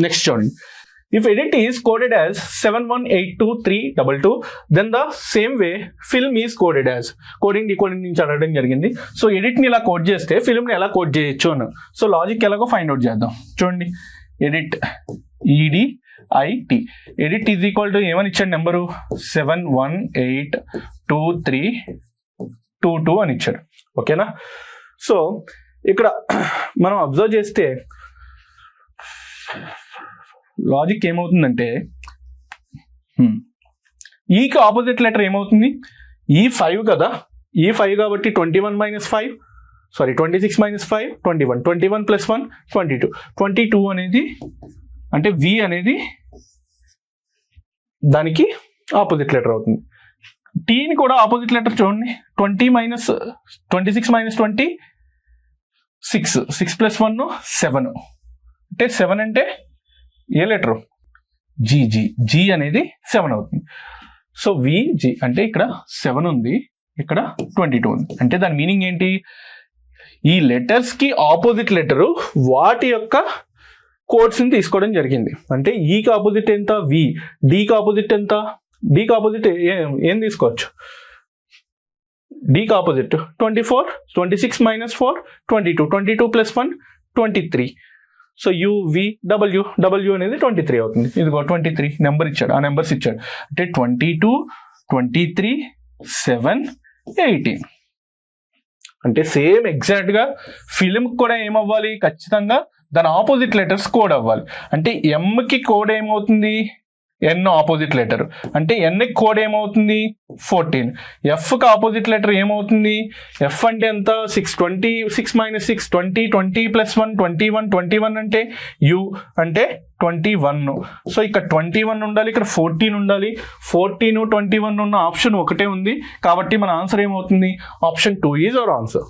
Next చూడండి, if edit is coded as 7182322 then the same way film is coded as, coding decoding నుంచి అడగడం జరిగింది. So ఎడిట్ని ఇలా code చేస్తే ఫిల్మ్ని ఎలా కోడ్ చేయొచ్చు అని. సో లాజిక్ ఎలాగో ఫైండ్ అవుట్ చేద్దాం. చూడండి, edit EDIT, edit is equal to ఏమని ఇచ్చాడు నెంబరు 7182322 అని ఇచ్చాడు. ఓకేనా. సో ఇక్కడ మనం అబ్జర్వ్ చేస్తే లాజిక్ ఏమవుతుందంటే ఈకి ఆపోజిట్ లెటర్ ఏమవుతుంది, E5 కదా, E5 కాబట్టి 21 - 5 సారీ 26 - 5 21, 21 + 1 22, 22 అనేది అంటే V అనేది దానికి ఆపోజిట్ లెటర్ అవుతుంది. టీని కూడా ఆపోజిట్ లెటర్ చూడండి, 26 - 20 6, 6 + 1 7, అంటే 7 అంటే ఏ లెటరు, G అనేది 7 అవుతుంది. సో VG అంటే ఇక్కడ 7 ఉంది, ఇక్కడ 22 ఉంది. అంటే దాని మీనింగ్ ఏంటి, ఈ లెటర్స్కి ఆపోజిట్ లెటరు వాటి యొక్క కోడ్స్ని తీసుకోవడం జరిగింది. అంటే ఈకి ఆపోజిట్ ఎంత V, డీకి ఆపోజిట్ ఎంత, డీకి ఆపోజిట్ ఏం తీసుకోవచ్చు, డీకి ఆపోజిట్ 24, 26 - 4 22, 22 + 1 23. సో UVW అనేది 23 అవుతుంది. ఇదిగో 23 నెంబర్ ఇచ్చాడు, ఆ నెంబర్స్ ఇచ్చాడు. అంటే 22, 23, 7, 18. అంటే సేమ్ ఎగ్జాక్ట్గా ఫిలింకి కూడా ఏమవ్వాలి, ఖచ్చితంగా దాని ఆపోజిట్ లెటర్స్ కోడ్ అవ్వాలి. అంటే ఎంకి కోడ్ ఏమవుతుంది, N ఆపోజిట్ లెటర్, అంటే Nకి కోడ్ ఏమవుతుంది 14. ఎఫ్కి ఆపోజిట్ లెటర్ ఏమవుతుంది, ఎఫ్ అంటే ఎంత 6, 26 - 6 20, 20 + 1 21, 21 అంటే U అంటే 21. సో ఇక్కడ 21 ఉండాలి, ఇక్కడ 14 ఉండాలి. 14, 21 ఉన్న ఆప్షన్ ఒకటే ఉంది, కాబట్టి మన ఆన్సర్ ఏమవుతుంది, ఆప్షన్ 2 ఈజ్ అవర్ ఆన్సర్.